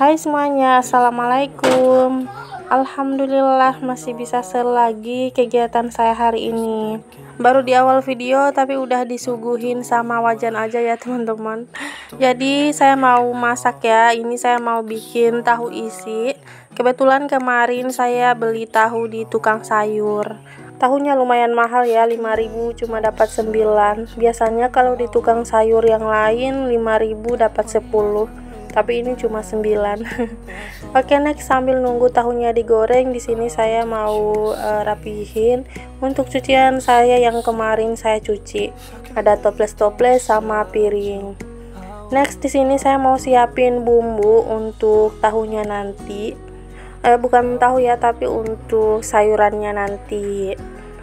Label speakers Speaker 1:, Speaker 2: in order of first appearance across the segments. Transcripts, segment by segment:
Speaker 1: Hai semuanya, assalamualaikum. Alhamdulillah masih bisa lagi kegiatan saya hari ini. Baru di awal video tapi udah disuguhin sama wajan aja ya teman-teman. Jadi saya mau masak ya. Ini saya mau bikin tahu isi. Kebetulan kemarin saya beli tahu di tukang sayur. Tahunya lumayan mahal ya, 5.000 cuma dapat 9. Biasanya kalau di tukang sayur yang lain 5.000 dapat 10. Tapi ini cuma 9. Oke, next sambil nunggu tahunya digoreng, di sini saya mau rapihin untuk cucian saya yang kemarin saya cuci. Ada toples-toples sama piring. Next di sini saya mau siapin bumbu untuk tahunya nanti. Bukan tahu ya, tapi untuk sayurannya nanti.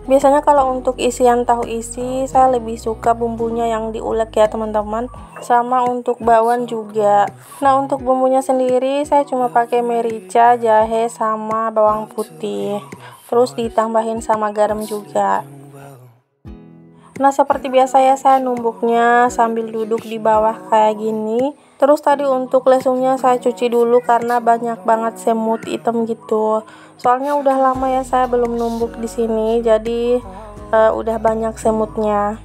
Speaker 1: Biasanya kalau untuk isian tahu isi saya lebih suka bumbunya yang diulek ya teman-teman, sama untuk bakwan juga. Nah, untuk bumbunya sendiri saya cuma pakai merica, jahe sama bawang putih, terus ditambahin sama garam juga. Nah, seperti biasa ya, saya numbuknya sambil duduk di bawah kayak gini. Terus tadi untuk lesungnya saya cuci dulu karena banyak banget semut hitam gitu. Soalnya udah lama ya saya belum numbuk di sini, jadi udah banyak semutnya.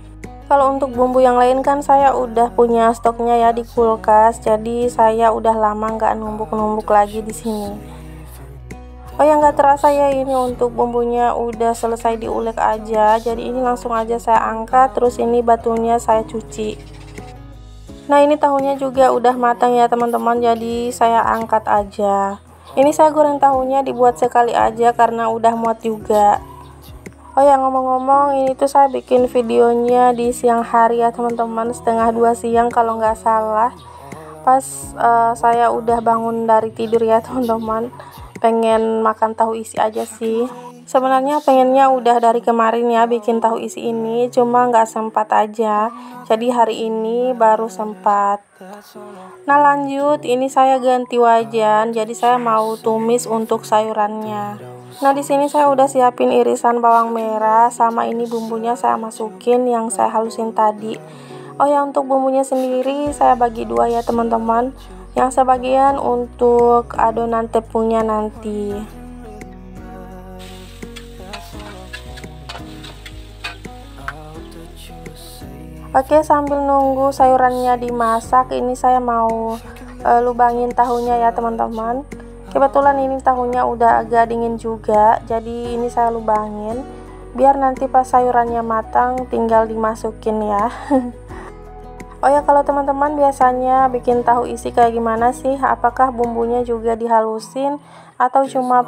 Speaker 1: Kalau untuk bumbu yang lain kan saya udah punya stoknya ya di kulkas, jadi saya udah lama nggak numbuk-numbuk lagi di sini. Oh ya, nggak terasa ya ini untuk bumbunya udah selesai diulek aja. Jadi ini langsung aja saya angkat, terus ini batunya saya cuci. Nah, ini tahunya juga udah matang ya teman-teman, jadi saya angkat aja. Ini saya goreng tahunya dibuat sekali aja karena udah muat juga. Oh ya, ngomong-ngomong, ini tuh saya bikin videonya di siang hari ya teman-teman, 1:30 siang kalau nggak salah. Pas saya udah bangun dari tidur ya teman-teman. Pengen makan tahu isi aja sih. Sebenarnya pengennya udah dari kemarin ya bikin tahu isi ini, cuma nggak sempat aja. Jadi hari ini baru sempat. Nah, lanjut, ini saya ganti wajan. Jadi saya mau tumis untuk sayurannya. Nah, di sini saya udah siapin irisan bawang merah sama ini bumbunya saya masukin yang saya halusin tadi. Oh ya, untuk bumbunya sendiri saya bagi dua ya teman-teman. Yang sebagian untuk adonan tepungnya nanti. Oke, sambil nunggu sayurannya dimasak, ini saya mau lubangin tahunya ya teman-teman. Kebetulan ini tahunya udah agak dingin juga, jadi ini saya lubangin biar nanti pas sayurannya matang tinggal dimasukin ya. Oh ya, kalau teman-teman biasanya bikin tahu isi kayak gimana sih? Apakah bumbunya juga dihalusin atau cuma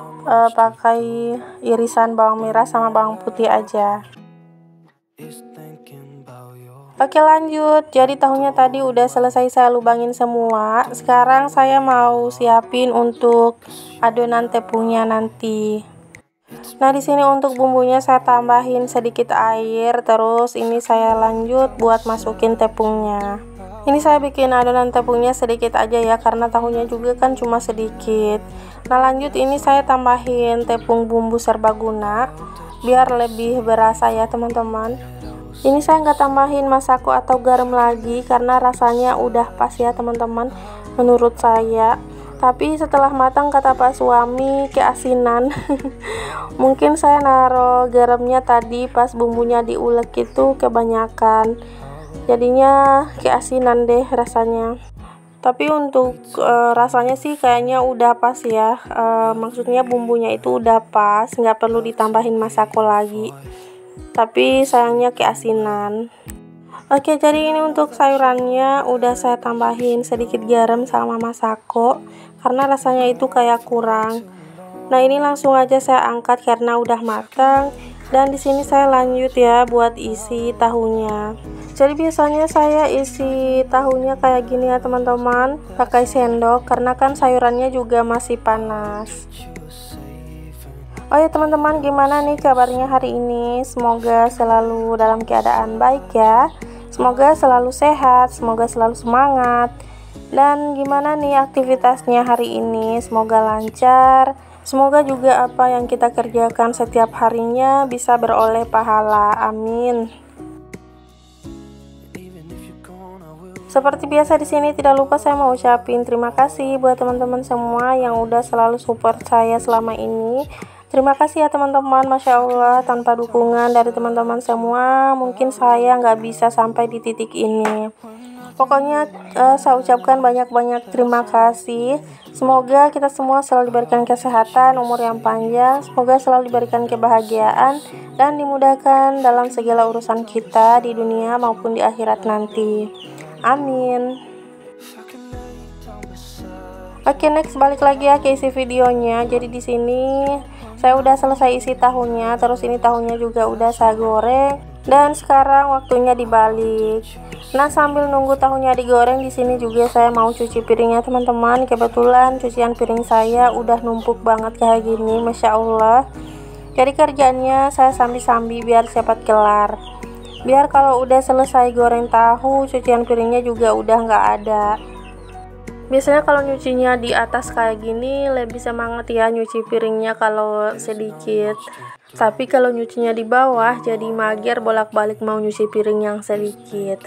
Speaker 1: pakai irisan bawang merah sama bawang putih aja? Oke, lanjut. Jadi tahunya tadi udah selesai saya lubangin semua. Sekarang saya mau siapin untuk adonan tepungnya nanti. Nah, di sini untuk bumbunya saya tambahin sedikit air, terus ini saya lanjut buat masukin tepungnya. Ini saya bikin adonan tepungnya sedikit aja ya, karena tahunya juga kan cuma sedikit. Nah, lanjut ini saya tambahin tepung bumbu serbaguna biar lebih berasa ya teman-teman. Ini saya nggak tambahin masako atau garam lagi karena rasanya udah pas ya teman-teman menurut saya. Tapi setelah matang kata Pak suami keasinan. Mungkin saya naruh garamnya tadi pas bumbunya diulek itu kebanyakan. Jadinya keasinan deh rasanya. Tapi untuk rasanya sih kayaknya udah pas ya. Maksudnya bumbunya itu udah pas, nggak perlu ditambahin masako lagi. Tapi sayangnya keasinan. Oke, jadi ini untuk sayurannya udah saya tambahin sedikit garam sama masako karena rasanya itu kayak kurang. Nah, ini langsung aja saya angkat karena udah matang, dan di sini saya lanjut ya buat isi tahunya. Jadi biasanya saya isi tahunya kayak gini ya teman-teman, pakai sendok karena kan sayurannya juga masih panas. Oh ya teman-teman, gimana nih kabarnya hari ini? Semoga selalu dalam keadaan baik ya. Semoga selalu sehat, semoga selalu semangat. Dan gimana nih aktivitasnya hari ini? Semoga lancar. Semoga juga apa yang kita kerjakan setiap harinya bisa beroleh pahala. Amin. Seperti biasa di sini tidak lupa saya mau ucapin terima kasih buat teman-teman semua yang udah selalu support saya selama ini. Terima kasih ya teman-teman, Masya Allah, tanpa dukungan dari teman-teman semua mungkin saya nggak bisa sampai di titik ini. Pokoknya saya ucapkan banyak-banyak terima kasih. Semoga kita semua selalu diberikan kesehatan, umur yang panjang, semoga selalu diberikan kebahagiaan dan dimudahkan dalam segala urusan kita di dunia maupun di akhirat nanti. Amin. Oke, next balik lagi ya ke isi videonya. Jadi di sini saya udah selesai isi tahunya, terus ini tahunya juga udah saya goreng dan sekarang waktunya dibalik. Nah, sambil nunggu tahunya digoreng di sini juga saya mau cuci piringnya teman-teman. Kebetulan cucian piring saya udah numpuk banget kayak gini, Masya Allah. Jadi kerjaannya saya sambil-sambil biar cepat kelar. Biar kalau udah selesai goreng tahu, cucian piringnya juga udah nggak ada. Biasanya kalau nyucinya di atas kayak gini lebih semangat ya nyuci piringnya kalau sedikit. Tapi kalau nyucinya di bawah jadi mager bolak-balik mau nyuci piring yang sedikit.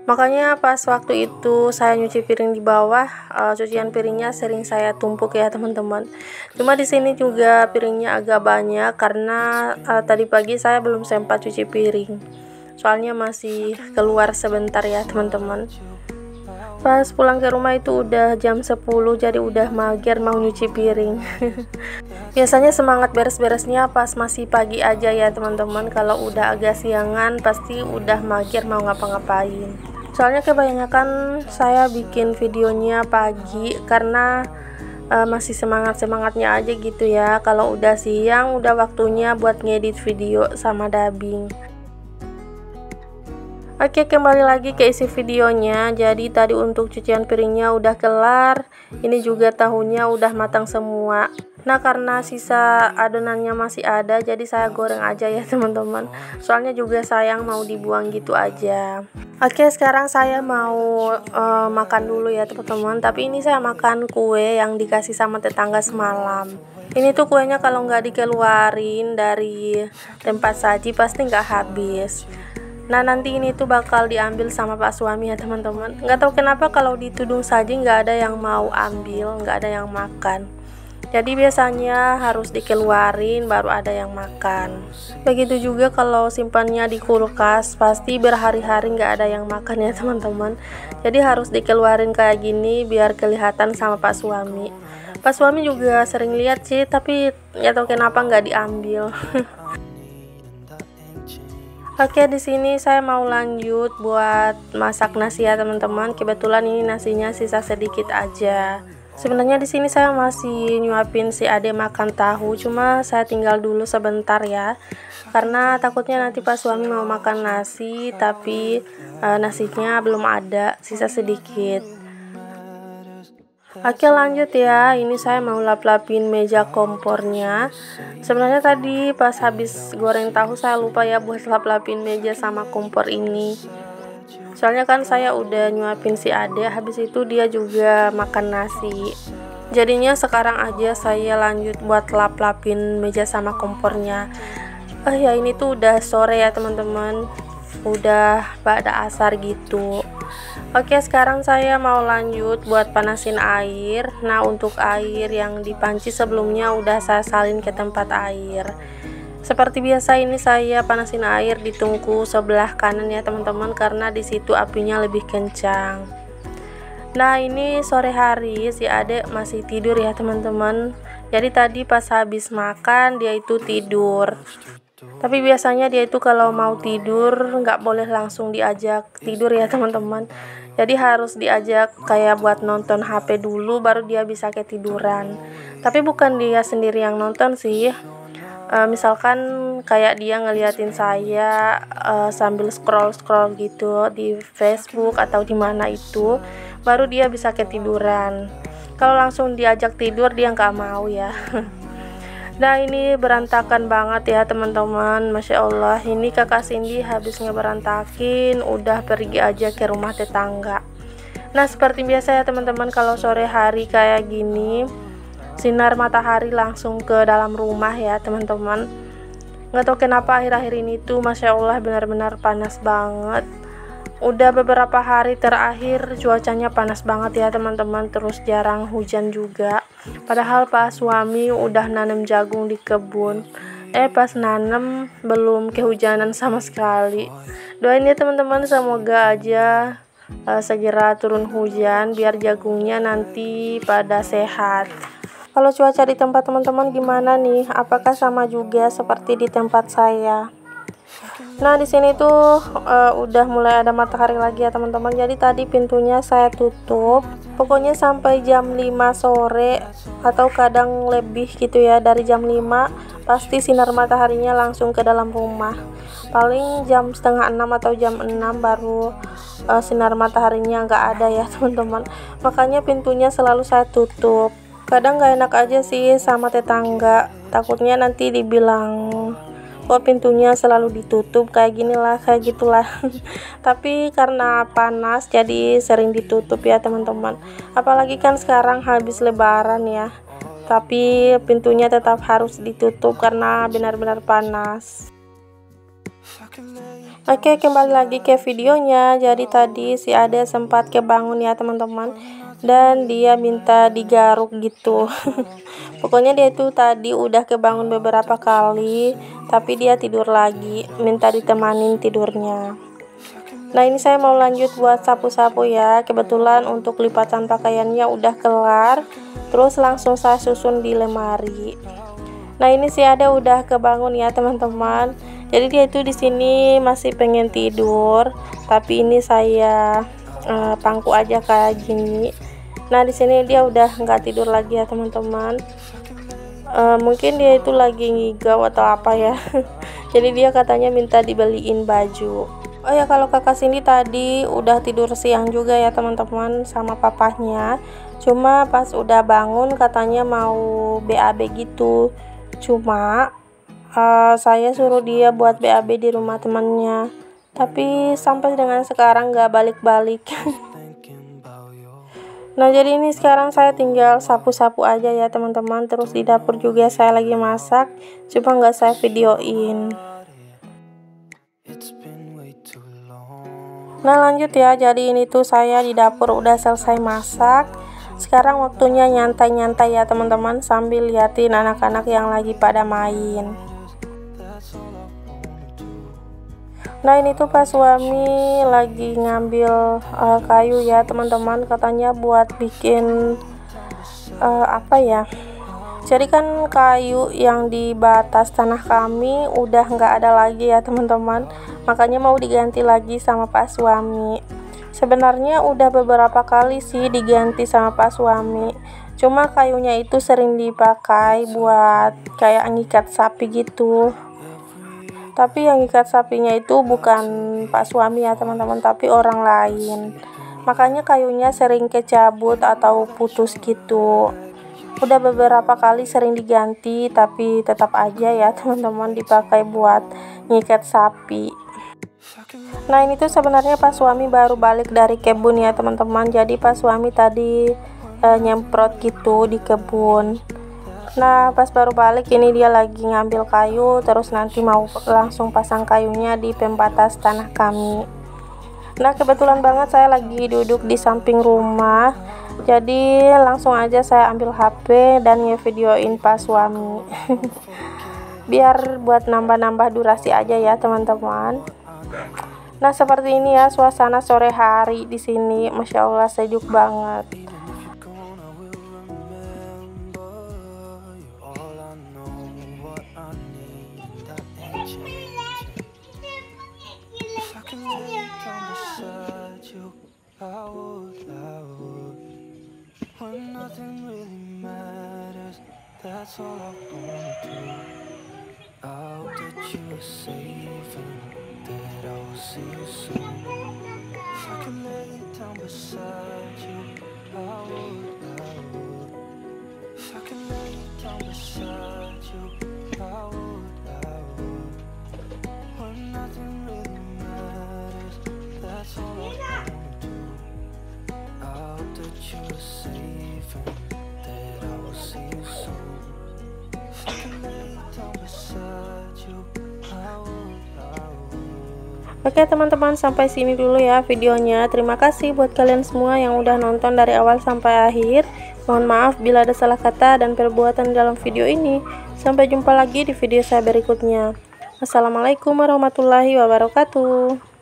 Speaker 1: Makanya pas waktu itu saya nyuci piring di bawah, cucian piringnya sering saya tumpuk ya teman-teman. Cuma di sini juga piringnya agak banyak karena tadi pagi saya belum sempat cuci piring. Soalnya masih keluar sebentar ya teman-teman. Pas pulang ke rumah itu udah jam 10, jadi udah mager mau nyuci piring. Biasanya semangat beres-beresnya pas masih pagi aja ya teman-teman. Kalau udah agak siangan pasti udah mager mau ngapa-ngapain. Soalnya kebanyakan saya bikin videonya pagi karena masih semangat-semangatnya aja gitu ya. Kalau udah siang udah waktunya buat ngedit video sama dubbing. Oke, kembali lagi ke isi videonya. Jadi tadi untuk cucian piringnya udah kelar, ini juga tahunya udah matang semua. Nah, karena sisa adonannya masih ada, jadi saya goreng aja ya teman-teman. Soalnya juga sayang mau dibuang gitu aja. Oke, sekarang saya mau makan dulu ya teman-teman. Tapi ini saya makan kue yang dikasih sama tetangga semalam. Ini tuh kuenya kalau nggak dikeluarin dari tempat saji pasti nggak habis. Nah, nanti ini tuh bakal diambil sama Pak suami ya teman-teman. Nggak tahu kenapa kalau di tudung saji nggak ada yang mau ambil, nggak ada yang makan. Jadi biasanya harus dikeluarin baru ada yang makan. Begitu juga kalau simpannya di kulkas, pasti berhari-hari nggak ada yang makan ya teman-teman. Jadi harus dikeluarin kayak gini biar kelihatan sama Pak suami. Pak suami juga sering lihat sih, tapi nggak tahu kenapa nggak diambil. Oke, di sini saya mau lanjut buat masak nasi ya teman-teman. Kebetulan ini nasinya sisa sedikit aja. Sebenarnya di sini saya masih nyuapin si Ade makan tahu, cuma saya tinggal dulu sebentar ya. Karena takutnya nanti pas suami mau makan nasi, tapi nasinya belum ada, sisa sedikit. Oke, lanjut ya. Ini saya mau lap-lapin meja kompornya. Sebenarnya tadi pas habis goreng tahu saya lupa ya buat lap-lapin meja sama kompor ini. Soalnya kan saya udah nyuapin si Ade, habis itu dia juga makan nasi. Jadinya sekarang aja saya lanjut buat lap-lapin meja sama kompornya. Ya ini tuh udah sore ya teman-teman. Udah pada asar gitu. Oke, sekarang saya mau lanjut buat panasin air. Nah, untuk air yang dipanci sebelumnya udah saya salin ke tempat air. Seperti biasa ini saya panasin air di tungku sebelah kanan ya teman-teman, karena di situ apinya lebih kencang. Nah, ini sore hari si Adek masih tidur ya teman-teman. Jadi tadi pas habis makan dia itu tidur. Tapi biasanya dia itu kalau mau tidur nggak boleh langsung diajak tidur ya teman-teman. Jadi harus diajak kayak buat nonton HP dulu baru dia bisa ketiduran. Tapi bukan dia sendiri yang nonton sih. Misalkan kayak dia ngeliatin saya sambil scroll gitu di Facebook atau di mana itu, baru dia bisa ketiduran. Kalau langsung diajak tidur dia nggak mau ya. Nah, ini berantakan banget ya teman-teman. Masya Allah, ini kakak Cindy habis ngeberantakin, udah pergi aja ke rumah tetangga. Nah, seperti biasa ya teman-teman, kalau sore hari kayak gini sinar matahari langsung ke dalam rumah ya teman-teman. Nggak tahu kenapa akhir-akhir ini tuh Masya Allah benar-benar panas banget. Udah beberapa hari terakhir cuacanya panas banget ya teman-teman, terus jarang hujan juga. Padahal pas suami udah nanam jagung di kebun, pas nanam belum kehujanan sama sekali. Doain ya teman-teman, semoga aja segera turun hujan biar jagungnya nanti pada sehat. Kalau cuaca di tempat teman-teman gimana nih? Apakah sama juga seperti di tempat saya? Nah, di sini tuh udah mulai ada matahari lagi ya teman-teman. Jadi tadi pintunya saya tutup. Pokoknya sampai jam 5 sore atau kadang lebih gitu ya. Dari jam 5 pasti sinar mataharinya langsung ke dalam rumah. Paling jam setengah 6 atau jam 6 baru sinar mataharinya nggak ada ya teman-teman. Makanya pintunya selalu saya tutup. Kadang nggak enak aja sih sama tetangga. Takutnya nanti dibilang kok pintunya selalu ditutup kayak gitulah. Tapi karena panas jadi sering ditutup ya teman-teman. Apalagi kan sekarang habis lebaran ya, tapi pintunya tetap harus ditutup karena benar-benar panas. Oke, kembali lagi ke videonya. Jadi tadi si Ade sempat kebangun ya teman-teman, dan dia minta digaruk gitu. Pokoknya dia itu tadi udah kebangun beberapa kali, tapi dia tidur lagi, minta ditemanin tidurnya. Nah, ini saya mau lanjut buat sapu-sapu ya. Kebetulan untuk lipatan pakaiannya udah kelar, terus langsung saya susun di lemari. Nah, ini sih ada udah kebangun ya teman-teman. Jadi dia itu di sini masih pengen tidur, tapi ini saya pangku aja kayak gini. Nah, di sini dia udah nggak tidur lagi ya teman-teman. Mungkin dia itu lagi ngigau atau apa ya. Jadi dia katanya minta dibeliin baju. Oh ya, kalau kakak Cindy tadi udah tidur siang juga ya teman-teman sama papahnya. Cuma pas udah bangun katanya mau BAB gitu. Cuma saya suruh dia buat BAB di rumah temannya, tapi sampai dengan sekarang nggak balik-balik. Nah, jadi ini sekarang saya tinggal sapu-sapu aja ya teman-teman. Terus di dapur juga saya lagi masak, cuma nggak saya videoin. Nah, lanjut ya. Jadi ini tuh saya di dapur udah selesai masak. Sekarang waktunya nyantai-nyantai ya teman-teman, sambil liatin anak-anak yang lagi pada main. Nah, ini tuh pas suami lagi ngambil kayu ya teman-teman, katanya buat bikin apa ya, jadi kan kayu yang di batas tanah kami udah nggak ada lagi ya teman-teman, makanya mau diganti lagi sama Pak Suami. Sebenarnya udah beberapa kali sih diganti sama Pak Suami, cuma kayunya itu sering dipakai buat kayak ngikat sapi gitu. Tapi yang ikat sapinya itu bukan Pak Suami ya teman-teman, tapi orang lain. Makanya kayunya sering kecabut atau putus gitu. Udah beberapa kali sering diganti, tapi tetap aja ya teman-teman dipakai buat ngikat sapi. Nah, ini tuh sebenarnya Pak Suami baru balik dari kebun ya teman-teman. Jadi Pak Suami tadi nyemprot gitu di kebun. Nah, pas baru balik ini dia lagi ngambil kayu, terus nanti mau langsung pasang kayunya di pembatas tanah kami. Nah, kebetulan banget saya lagi duduk di samping rumah, jadi langsung aja saya ambil HP dan ngevideoin Pak Suami. Biar buat nambah-nambah durasi aja ya teman-teman. Nah, seperti ini ya suasana sore hari di sini, Masya Allah sejuk banget. That's all I wanna do. I hope that you are safe and that I will see you soon. If I can lay down beside you, I would. If I can lay down beside you, I would. When nothing really matters, that's all I wanna do. I hope that you are safe and that I will see you soon. Oke teman-teman, sampai sini dulu ya videonya. Terima kasih buat kalian semua yang udah nonton dari awal sampai akhir. Mohon maaf bila ada salah kata dan perbuatan dalam video ini. Sampai jumpa lagi di video saya berikutnya. Assalamualaikum warahmatullahi wabarakatuh.